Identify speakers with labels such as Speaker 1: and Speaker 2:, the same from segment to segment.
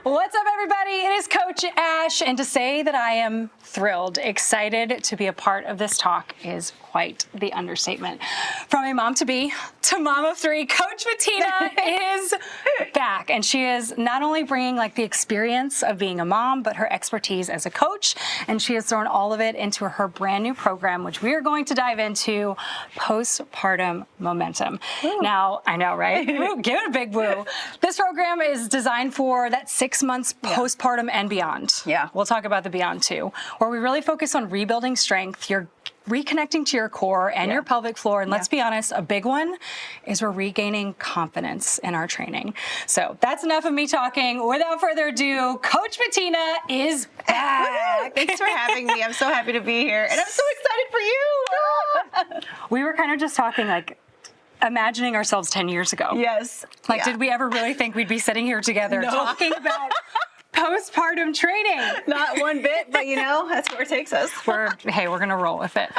Speaker 1: What's up, everybody? It is Coach Ash, and to say that I am thrilled, excited to be a part of this talk is quite the understatement. From a mom-to-be to mom of three, Coach Betina is back, and she is not only bringing like the experience of being a mom, but her expertise as a coach, and she has thrown all of it into her brand new program, which we are going to dive into, Postpartum Momentum. Ooh. Now, I know, right? Ooh, give it a big woo. This program is designed for that 6 months postpartum and beyond. Yeah. We'll talk about the beyond too, where we really focus on rebuilding strength. You're reconnecting to your core and your pelvic floor. And let's be honest, a big one is we're regaining confidence in our training. So that's enough of me talking. Without further ado, Coach Betina is back.
Speaker 2: Thanks for having me. I'm so happy to be here. And I'm so excited for you.
Speaker 1: We were kind of just talking like, imagining ourselves 10 years ago.
Speaker 2: Yes.
Speaker 1: Like, did we ever really think we'd be sitting here together talking about postpartum training?
Speaker 2: Not one bit, but you know, that's where it takes us.
Speaker 1: We're going to roll with it.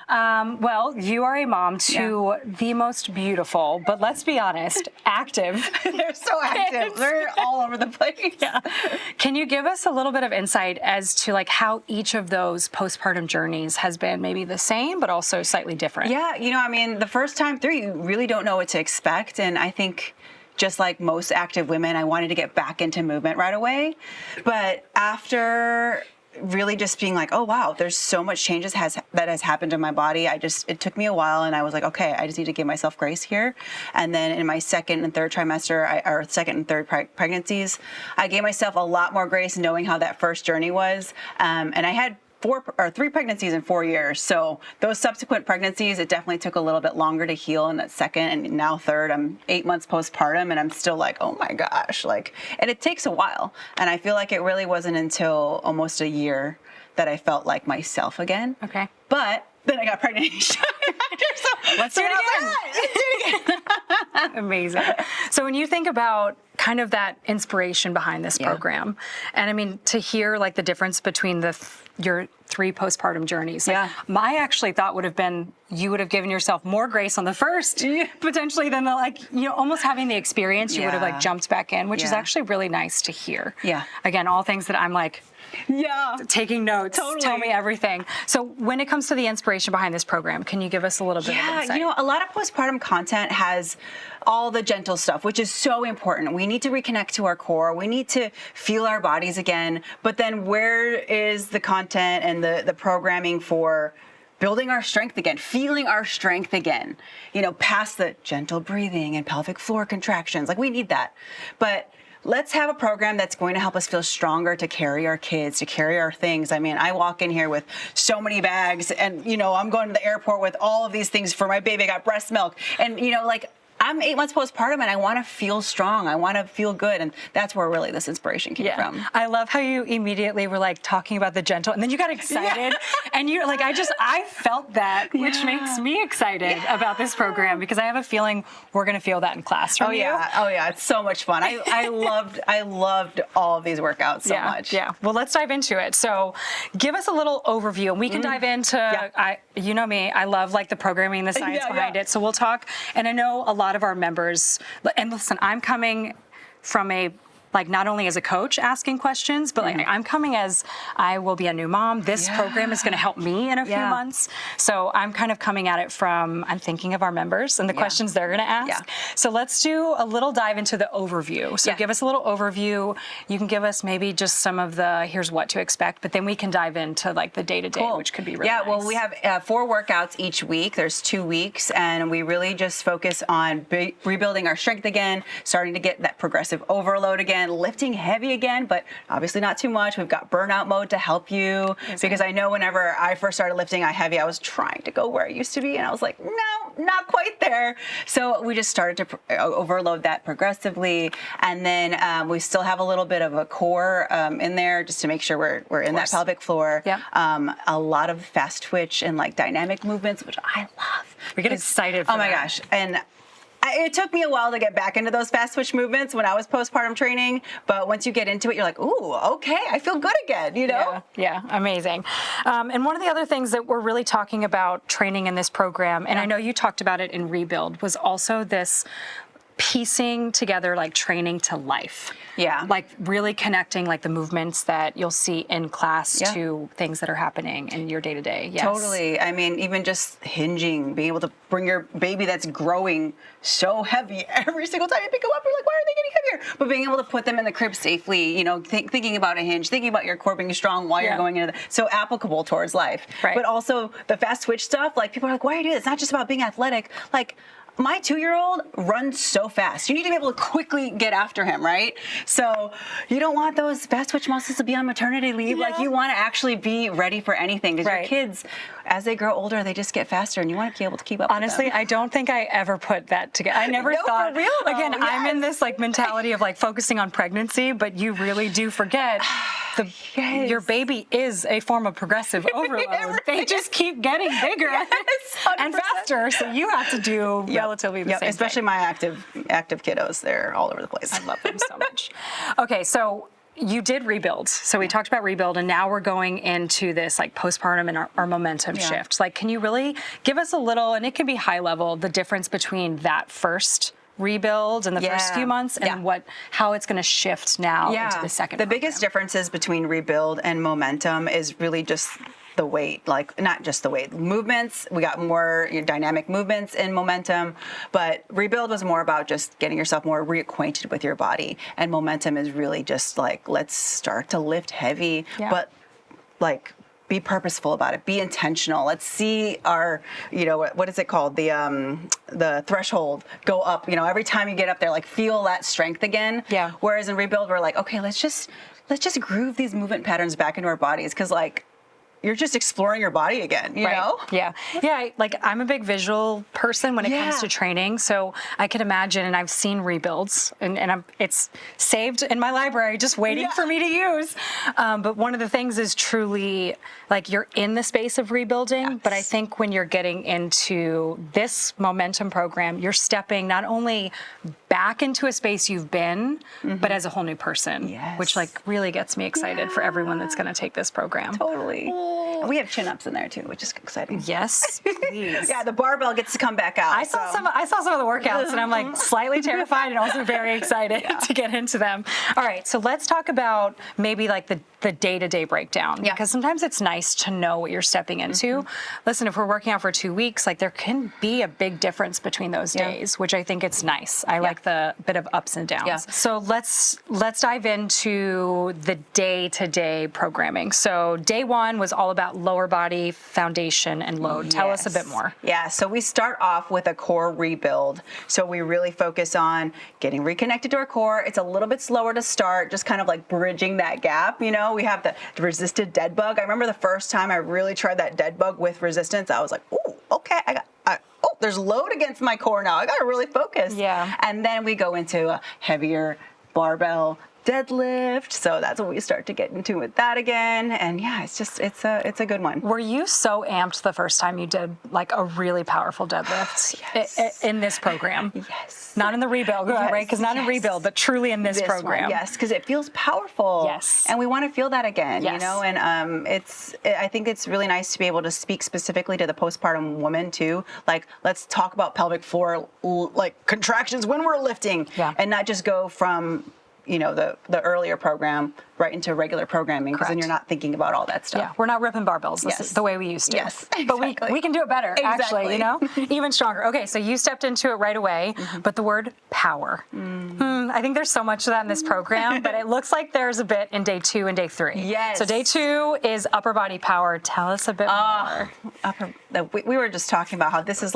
Speaker 1: Well, you are a mom to the most beautiful, but let's be honest, active.
Speaker 2: They're so active. They're all over the place.
Speaker 1: Yeah. Can you give us a little bit of insight as to like how each of those postpartum journeys has been maybe the same, but also slightly different?
Speaker 2: Yeah, you know, I mean, the first time through, you really don't know what to expect. And I think just like most active women, I wanted to get back into movement right away. But after really just being like, oh, wow, there's so much changes that has happened in my body. It took me a while, and I was like, okay, I just need to give myself grace here. And then in my second and third trimester, or second and third pregnancies, I gave myself a lot more grace knowing how that first journey was. And I had 3 pregnancies in 4 years. So those subsequent pregnancies, it definitely took a little bit longer to heal in that second and now third. I'm 8 months postpartum and I'm still like, oh my gosh, and it takes a while. And I feel like it really wasn't until almost a year that I felt like myself again.
Speaker 1: Okay.
Speaker 2: But then I got pregnant. So
Speaker 1: let's do it again. Amazing. So when you think about kind of that inspiration behind this program, and I mean, to hear like the difference between your 3 postpartum journeys, my actually thought would have been you would have given yourself more grace on the first, potentially than almost having the experience, you would have like jumped back in, which is actually really nice to hear. Yeah. Again, all things that I'm like, taking notes, tell me everything. So when it comes to the inspiration behind this program, can you give us a little bit of insight?
Speaker 2: You know, a lot of postpartum content has all the gentle stuff, which is so important. We need to reconnect to our core. We need to feel our bodies again. But then where is the content and the programming for building our strength again, feeling our strength again, past the gentle breathing and pelvic floor contractions? Like, we need that. But let's have a program that's going to help us feel stronger to carry our kids, to carry our things. I mean, I walk in here with so many bags and, I'm going to the airport with all of these things for my baby. I got breast milk and, I'm 8 months postpartum and I want to feel strong. I want to feel good. And that's where really this inspiration came from.
Speaker 1: I love how you immediately were like talking about the gentle and then you got excited and you're like, I felt that, which makes me excited about this program because I have a feeling we're going to feel that in class from you.
Speaker 2: Oh yeah. It's so much fun. I loved all of these workouts so much.
Speaker 1: Yeah. Well, let's dive into it. So give us a little overview and we can dive into, you know me, I love like the programming, the science behind it. So we'll talk. And I know a lot of our members, and listen, I'm coming from not only as a coach asking questions, but I'm coming as I will be a new mom. This program is going to help me in a few months. So I'm kind of coming at it from, I'm thinking of our members and the questions they're going to ask. So let's do a little dive into the overview. So give us a little overview. You can give us maybe just some of the, here's what to expect, but then we can dive into like the day-to-day, which could be really nice.
Speaker 2: Well, we have 4 workouts each week. There's 2 weeks, and we really just focus on rebuilding our strength again, starting to get that progressive overload again, lifting heavy again, but obviously not too much. We've got burnout mode to help you because I know whenever I first started lifting heavy, I was trying to go where I used to be and I was like, no, not quite there. So we just started to overload that progressively. And then we still have a little bit of a core in there just to make sure we're in that pelvic floor. A lot of fast twitch and like dynamic movements, which I love.
Speaker 1: We get excited for
Speaker 2: that. Oh my gosh. And it took me a while to get back into those fast twitch movements when I was postpartum training, but once you get into it, you're like, ooh, okay, I feel good again,
Speaker 1: Yeah, amazing. And one of the other things that we're really talking about training in this program, and I know you talked about it in Rebuild, was also this piecing together like training to life.
Speaker 2: Yeah.
Speaker 1: Like really connecting like the movements that you'll see in class to things that are happening in your day to day. Yes.
Speaker 2: Totally. I mean, even just hinging, being able to bring your baby that's growing so heavy every single time you pick them up, you're like, why are they getting heavier? But being able to put them in the crib safely, you know, thinking about a hinge, thinking about your core being strong while you're going into so applicable towards life.
Speaker 1: Right.
Speaker 2: But also the fast twitch stuff, like people are like, why are you doing this? It's not just about being athletic. Like, my 2-year-old runs so fast. You need to be able to quickly get after him, right? So you don't want those fast twitch muscles to be on maternity leave. Like you want to actually be ready for anything because your kids, as they grow older, they just get faster and you want to be able to keep up
Speaker 1: Honestly,
Speaker 2: with them.
Speaker 1: I don't think I ever put that together. I never thought,
Speaker 2: for real, though.
Speaker 1: again, I'm in this like mentality of like focusing on pregnancy, but you really do forget your baby is a form of progressive overload. They just keep getting bigger and faster. So you have to do relatively the same
Speaker 2: especially
Speaker 1: thing.
Speaker 2: my active kiddos. They're all over the place.
Speaker 1: I love them so much. Okay, so you did rebuild. So we talked about rebuild, and now we're going into this like postpartum and our momentum shift. Like, can you really give us a little, and it can be high level, the difference between that first rebuild in the first few months and how it's going to shift now into the second
Speaker 2: The
Speaker 1: program.
Speaker 2: biggest differences between rebuild and momentum is really just the weight, like not just the weight, movements. We got more dynamic movements in momentum, but rebuild was more about just getting yourself more reacquainted with your body. And momentum is really just like, let's start to lift heavy, but like be purposeful about it, be intentional. Let's see our, what is it called? The threshold go up, every time you get up there, like feel that strength again. Yeah. Whereas in rebuild, we're like, okay, let's just groove these movement patterns back into our bodies. Cause like, you're just exploring your body again, you know?
Speaker 1: Yeah. Yeah. Like I'm a big visual person when it comes to training. So I could imagine, and I've seen rebuilds and it's saved in my library, just waiting for me to use. But one of the things is truly like you're in the space of rebuilding, but I think when you're getting into this momentum program, you're stepping not only back into a space you've been, but as a whole new person, which like really gets me excited for everyone that's going to take this program.
Speaker 2: Totally. And we have chin-ups in there too, which is exciting.
Speaker 1: Yes, please.
Speaker 2: The barbell gets to come back out.
Speaker 1: I saw some of the workouts and I'm like slightly terrified and also very excited to get into them. All right, so let's talk about maybe like the day-to-day breakdown. Because sometimes it's nice to know what you're stepping into. Listen, if we're working out for 2 weeks, like there can be a big difference between those days, which I think it's nice. I like the bit of ups and downs. So let's dive into the day-to-day programming. So day one was all about lower body, foundation, and load. Tell us a bit more.
Speaker 2: Yeah, so we start off with a core rebuild. So we really focus on getting reconnected to our core. It's a little bit slower to start, just kind of like bridging that gap, We have the resisted dead bug. I remember the first time I really tried that dead bug with resistance, I was like, ooh, okay, there's load against my core now. I got to really focus. Yeah. And then we go into a heavier barbell deadlift. So that's when we start to get into with that again. And it's a good one.
Speaker 1: Were you so amped the first time you did like a really powerful deadlift in this program?
Speaker 2: Yes.
Speaker 1: Not in the rebuild, right? Because not in rebuild, but truly in this program.
Speaker 2: One, yes, because it feels powerful.
Speaker 1: Yes.
Speaker 2: And we want to feel that again,
Speaker 1: yes.
Speaker 2: And I think it's really nice to be able to speak specifically to the postpartum woman too. Like, let's talk about pelvic floor like contractions when we're lifting and not just go from the earlier program right into regular programming, because then you're not thinking about all that stuff.
Speaker 1: Yeah, we're not ripping barbells the way we used to.
Speaker 2: Yes, exactly.
Speaker 1: But we can do it better, actually, even stronger. Okay, so you stepped into it right away, but the word power. I think there's so much of that in this program, but it looks like there's a bit in day 2 and day 3.
Speaker 2: Yes.
Speaker 1: So day 2 is upper body power. Tell us a bit more.
Speaker 2: We were just talking about how this is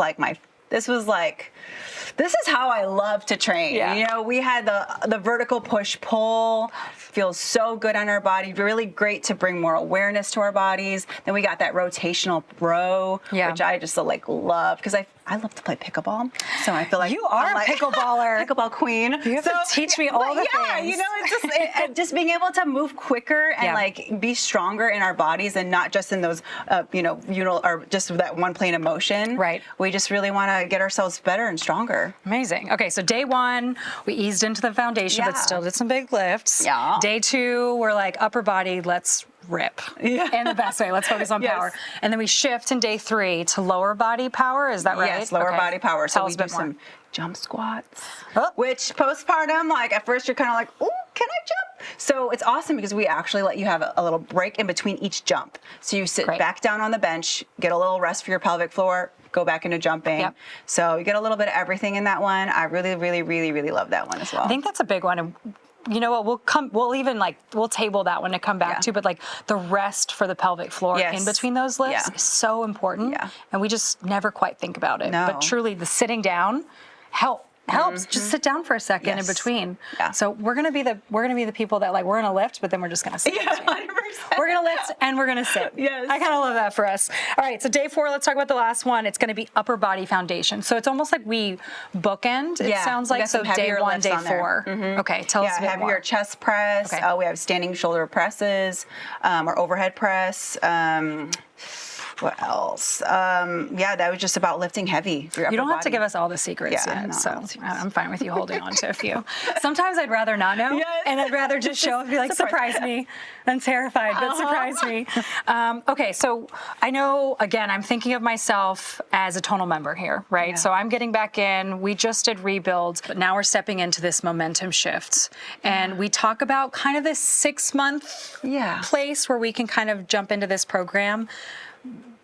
Speaker 2: how I love to train.
Speaker 1: Yeah.
Speaker 2: We had the vertical push-pull, feels so good on our body, really great to bring more awareness to our bodies. Then we got that rotational row, which I just love, because I love to play pickleball. So I feel like
Speaker 1: you are a pickleballer.
Speaker 2: Pickleball queen.
Speaker 1: You have to teach me all the things.
Speaker 2: It's just being able to move quicker and be stronger in our bodies, and not just in those, or just that one plane of motion.
Speaker 1: Right.
Speaker 2: We just really want to get ourselves better and stronger.
Speaker 1: Amazing. Okay, so day 1, we eased into the foundation, but still did some big lifts.
Speaker 2: Yeah.
Speaker 1: Day 2, we're like upper body, let's rip in the best way. Let's focus on power. And then we shift in day 3 to lower body power. Is that right?
Speaker 2: Yes, lower body power. So
Speaker 1: Tell
Speaker 2: we
Speaker 1: us a
Speaker 2: do
Speaker 1: bit more.
Speaker 2: some jump squats,
Speaker 1: Oh.
Speaker 2: which postpartum, like at first you're kind of like, oh, can I jump? So it's awesome because we actually let you have a little break in between each jump. So you sit
Speaker 1: Great.
Speaker 2: back down on the bench, get a little rest for your pelvic floor, go back into jumping.
Speaker 1: Yep.
Speaker 2: So you get a little bit of everything in that one. I really, really, really, really love that one as well.
Speaker 1: I think that's a big one. And you know what? We'll table that one to come back to, but like the rest for the pelvic floor
Speaker 2: Yes.
Speaker 1: in between those lifts
Speaker 2: Yeah.
Speaker 1: is so important.
Speaker 2: Yeah.
Speaker 1: And we just never quite think about it.
Speaker 2: No.
Speaker 1: But truly the sitting down helps. Just sit down for a second in
Speaker 2: Yes.
Speaker 1: between.
Speaker 2: Yeah.
Speaker 1: So we're gonna be the people that like we're gonna lift, but then we're just gonna sit.
Speaker 2: Yeah, 100%.
Speaker 1: We're gonna lift and we're gonna sit.
Speaker 2: Yes.
Speaker 1: I kind of love that for us. All right, so day 4, let's talk about the last one. It's gonna be upper body foundation. So it's almost like we bookend. It
Speaker 2: Yeah,
Speaker 1: sounds
Speaker 2: we
Speaker 1: like
Speaker 2: got some
Speaker 1: day
Speaker 2: heavier
Speaker 1: 1,
Speaker 2: lifts
Speaker 1: day
Speaker 2: on there.
Speaker 1: 4. Okay, tell us a bit
Speaker 2: heavier
Speaker 1: more.
Speaker 2: chest press.
Speaker 1: Okay.
Speaker 2: We have standing shoulder presses, or overhead press. What else? That was just about lifting heavy.
Speaker 1: You don't have to give us all the secrets
Speaker 2: Yeah,
Speaker 1: yet,
Speaker 2: no,
Speaker 1: so
Speaker 2: no secrets.
Speaker 1: I'm fine with you holding on to a few. Sometimes I'd rather not know,
Speaker 2: Yes.
Speaker 1: and I'd rather just show up and be like, surprise me. I'm terrified, but surprise me. Okay, so I know, again, I'm thinking of myself as a tonal member here, right?
Speaker 2: Yeah.
Speaker 1: So I'm getting back in. We just did rebuilds, but now we're stepping into this momentum shift. And we talk about kind of this 6-month place where we can kind of jump into this program.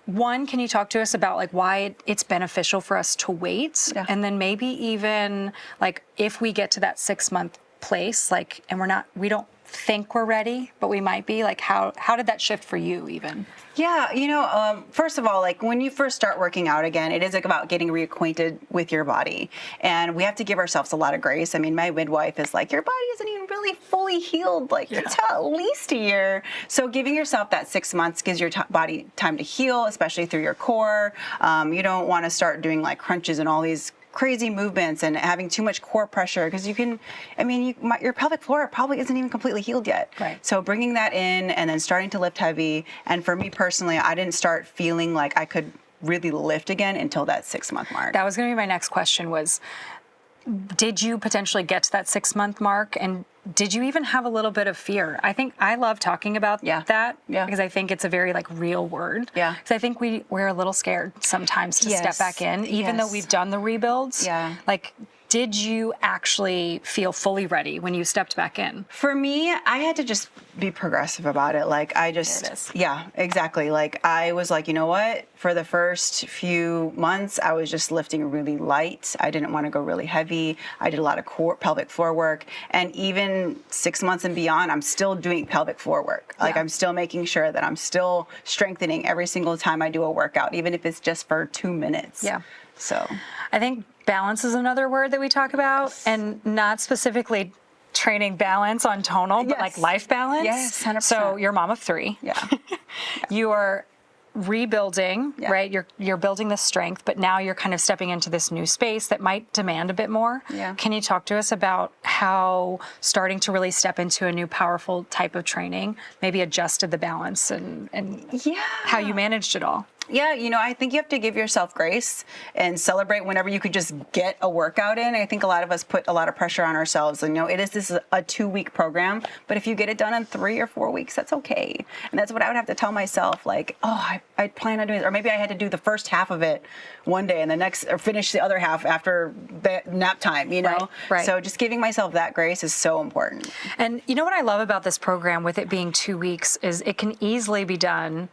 Speaker 1: One, can you talk to us about like why it's beneficial for us to wait?
Speaker 2: Yeah.
Speaker 1: And then maybe even like if we get to that 6-month place, like, and we don't think we're ready, but we might be, like, how did that shift for you even?
Speaker 2: Yeah, first of all, like when you first start working out again, it is like about getting reacquainted with your body. And we have to give ourselves a lot of grace. I mean, my midwife is like, your body isn't even really fully healed, like until at least a year. So giving yourself that 6 months gives your body time to heal, especially through your core. You don't want to start doing like crunches and all these crazy movements and having too much core pressure because your pelvic floor probably isn't even completely healed yet.
Speaker 1: Right.
Speaker 2: So bringing that in and then starting to lift heavy. And for me personally, I didn't start feeling like I could really lift again until that 6-month mark.
Speaker 1: That was going to be my next question was, did you potentially get to that 6-month mark? And did you even have a little bit of fear? I think I love talking about that because I think it's a very like real word.
Speaker 2: Yeah.
Speaker 1: Because I think we're a little scared sometimes to step back in, even though we've done the rebuilds.
Speaker 2: Yeah.
Speaker 1: Like, did you actually feel fully ready when you stepped back in?
Speaker 2: For me, I had to just be progressive about it. Like I just,
Speaker 1: There it is.
Speaker 2: yeah, exactly. Like I was like, you know what? For the first few months, I was just lifting really light. I didn't want to go really heavy. I did a lot of pelvic floor work. And even 6 months and beyond, I'm still doing pelvic floor work. Like I'm still making sure that I'm still strengthening every single time I do a workout, even if it's just for 2 minutes.
Speaker 1: Yeah.
Speaker 2: So
Speaker 1: I think balance is another word that we talk about, and not specifically training balance on tonal, but like life balance.
Speaker 2: Yes, 100%.
Speaker 1: So you're a mom of 3.
Speaker 2: Yeah.
Speaker 1: You are rebuilding, right? You're building this strength, but now you're kind of stepping into this new space that might demand a bit more.
Speaker 2: Yeah.
Speaker 1: Can you talk to us about how starting to really step into a new powerful type of training maybe adjusted the balance and how you managed it all?
Speaker 2: Yeah, I think you have to give yourself grace and celebrate whenever you could just get a workout in. I think a lot of us put a lot of pressure on ourselves. And this is a 2-week program, but if you get it done in 3 or 4 weeks, that's okay. And that's what I would have to tell myself, like, I plan on doing it. Or maybe I had to do the first half of it one day and or finish the other half after the nap time,
Speaker 1: Right.
Speaker 2: So just giving myself that grace is so important.
Speaker 1: And you know what I love about this program with it being 2 weeks is it can easily be done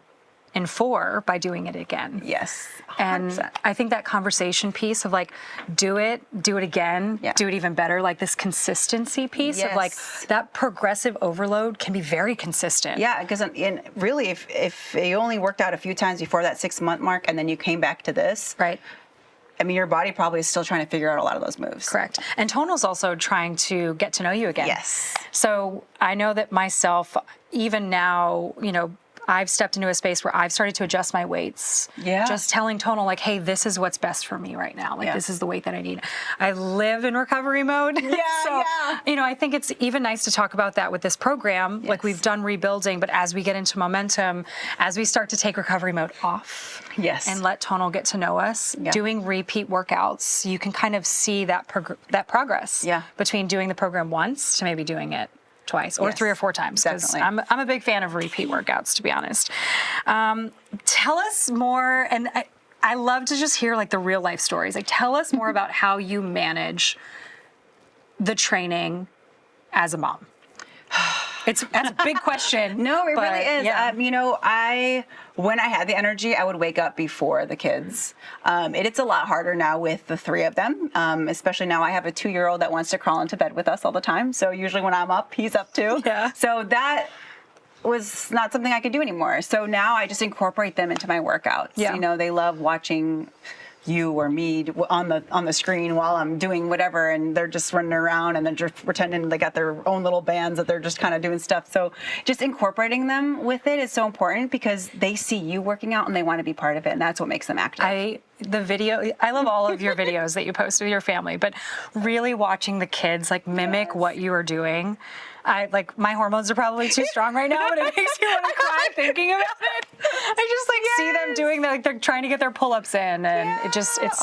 Speaker 1: in 4 by doing it again.
Speaker 2: Yes. 100%.
Speaker 1: And I think that conversation piece of like, do it again, do it even better, like this consistency piece of like that progressive overload can be very consistent.
Speaker 2: Yeah, because really, if you only worked out a few times before that 6-month mark and then you came back to this,
Speaker 1: right?
Speaker 2: I mean, your body probably is still trying to figure out a lot of those moves.
Speaker 1: Correct. And Tonal's also trying to get to know you again.
Speaker 2: Yes.
Speaker 1: So I know that myself, even now, I've stepped into a space where I've started to adjust my weights.
Speaker 2: Yeah.
Speaker 1: Just telling Tonal, like, hey, this is what's best for me right now. Like, this is the weight that I need. I live in recovery mode.
Speaker 2: Yeah,
Speaker 1: so, I think it's even nice to talk about that with this program.
Speaker 2: Yes.
Speaker 1: Like, we've done rebuilding, but as we get into momentum, as we start to take recovery mode off and let Tonal get to know us, doing repeat workouts, you can kind of see that progress between doing the program once to maybe doing it twice or 3 or 4 times, because I'm a big fan of repeat workouts, to be honest. Tell us more, and I love to just hear like the real life stories. Like tell us more about how you manage the training as a mom. That's a big question.
Speaker 2: No, it really is.
Speaker 1: Yeah.
Speaker 2: When I had the energy, I would wake up before the kids. It's a lot harder now with the three of them, especially now I have a 2-year-old that wants to crawl into bed with us all the time. So usually when I'm up, he's up too.
Speaker 1: Yeah.
Speaker 2: So that was not something I could do anymore. So now I just incorporate them into my workouts.
Speaker 1: Yeah.
Speaker 2: They love watching you or me on the screen while I'm doing whatever, and they're just running around and they're just pretending they got their own little bands that they're just kind of doing stuff. So just incorporating them with it is so important because they see you working out and they want to be part of it, and that's what makes them active.
Speaker 1: I love all of your videos that you post with your family, but really watching the kids like mimic what you are doing. My hormones are probably too strong right now, but it makes me want to cry thinking about it. I just see them doing that, like they're trying to get their pull-ups in, and it's
Speaker 2: it's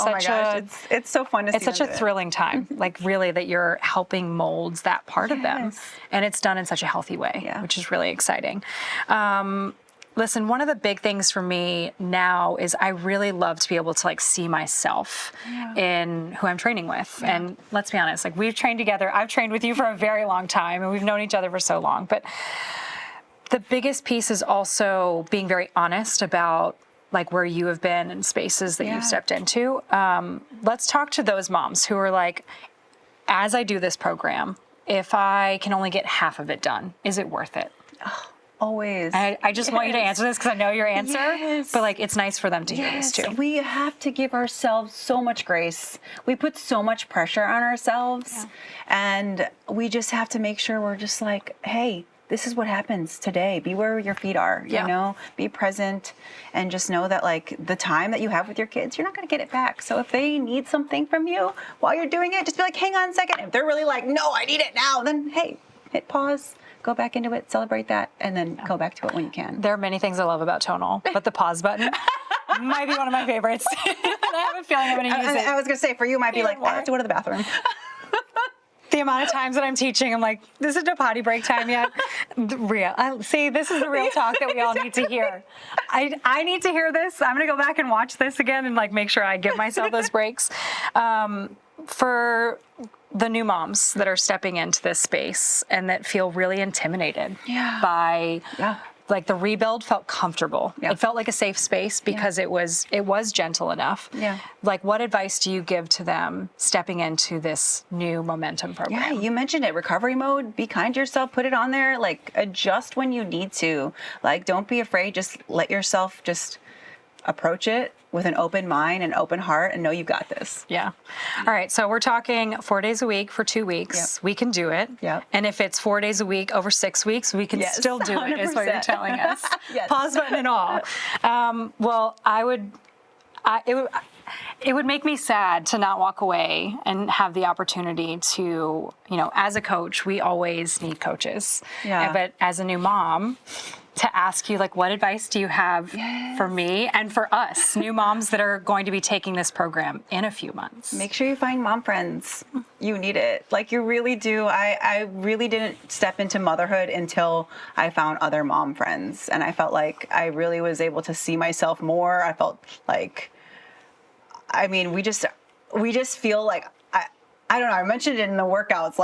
Speaker 2: so fun to see.
Speaker 1: It's such a thrilling time, like really that you're helping mold that part of them, and it's done in such a healthy way, which is really exciting. Listen, one of the big things for me now is I really love to be able to see myself in who I'm training with. Yeah. And let's be honest, we've trained together. I've trained with you for a very long time and we've known each other for so long. But the biggest piece is also being very honest about where you have been and spaces that you've stepped into. Let's talk to those moms who are as I do this program, if I can only get half of it done, is it worth it?
Speaker 2: Oh. Always.
Speaker 1: I just want you to answer this because I know your answer, but it's nice for them to hear this too.
Speaker 2: We have to give ourselves so much grace. We put so much pressure on ourselves, and we just have to make sure we're just hey, this is what happens today. Be where your feet are, be present, and just know that the time that you have with your kids, you're not going to get it back. So if they need something from you while you're doing it, just be hang on a second. If they're really no, I need it now, then hey, hit pause. Go back into it, celebrate that, and then go back to it when you can.
Speaker 1: There are many things I love about Tonal, but the pause button might be one of my favorites. And I have a feeling I'm going to use it.
Speaker 2: I was going to say, for you, it might be I have to go to the bathroom.
Speaker 1: The amount of times that I'm teaching, I'm this isn't a potty break time yet. See, this is the real talk that we all need to hear. I need to hear this. I'm going to go back and watch this again and make sure I give myself those breaks. For the new moms that are stepping into this space and that feel really intimidated by the rebuild felt comfortable. Yeah. It felt like a safe space because it was gentle enough. Yeah. What advice do you give to them stepping into this new momentum program?
Speaker 2: Yeah, you mentioned it. Recovery mode, be kind to yourself, put it on there, adjust when you need to. Don't be afraid, just let yourself just approach it with an open mind and open heart and know you got this.
Speaker 1: Yeah. All right. So we're talking 4 days a week for 2 weeks. Yep. We can do it. Yep. And if it's 4 days a week over 6 weeks, we can still do 100%. It, is what you're telling us. Yes. Pause button and all. Well, it would make me sad to not walk away and have the opportunity to, as a coach, we always need coaches. Yeah. But as a new mom, to ask you, what advice do you have for me and for us, new moms that are going to be taking this program in a few months?
Speaker 2: Make sure you find mom friends. You need it. You really do. I really didn't step into motherhood until I found other mom friends. And I felt I really was able to see myself more. I felt we just feel I don't know. I mentioned it in the workouts,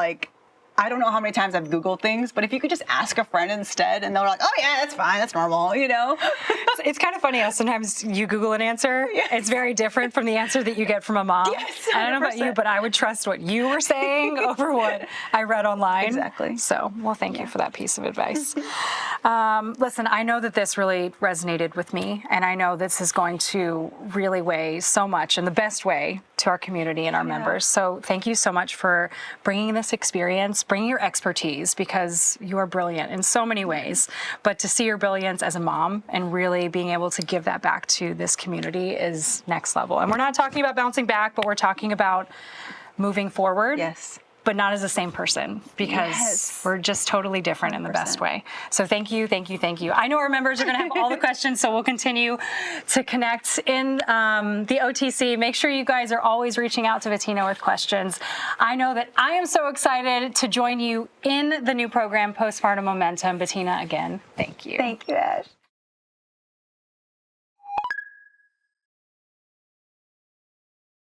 Speaker 2: I don't know how many times I've Googled things, but if you could just ask a friend instead and they're oh yeah, that's fine, that's normal,
Speaker 1: It's kind of funny how sometimes you Google an answer. Yes. It's very different from the answer that you get from a mom.
Speaker 2: Yes,
Speaker 1: I don't know about you, but I would trust what you were saying over what I read online.
Speaker 2: Exactly.
Speaker 1: So, thank you for that piece of advice. Listen, I know that this really resonated with me, and I know this is going to really weigh so much in the best way to our community and our members. So thank you so much for bringing this experience, bringing your expertise, because you are brilliant in so many ways. But to see your brilliance as a mom and really being able to give that back to this community is next level. And we're not talking about bouncing back, but we're talking about moving forward.
Speaker 2: Yes.
Speaker 1: But not as the same person, because we're just totally different 100%. In the best way. So thank you. I know our members are going to have all the questions, so we'll continue to connect in the OTC. Make sure you guys are always reaching out to Betina with questions. I know that I am so excited to join you in the new program, Postpartum Momentum. Betina, again, thank you.
Speaker 2: Thank you, Ash.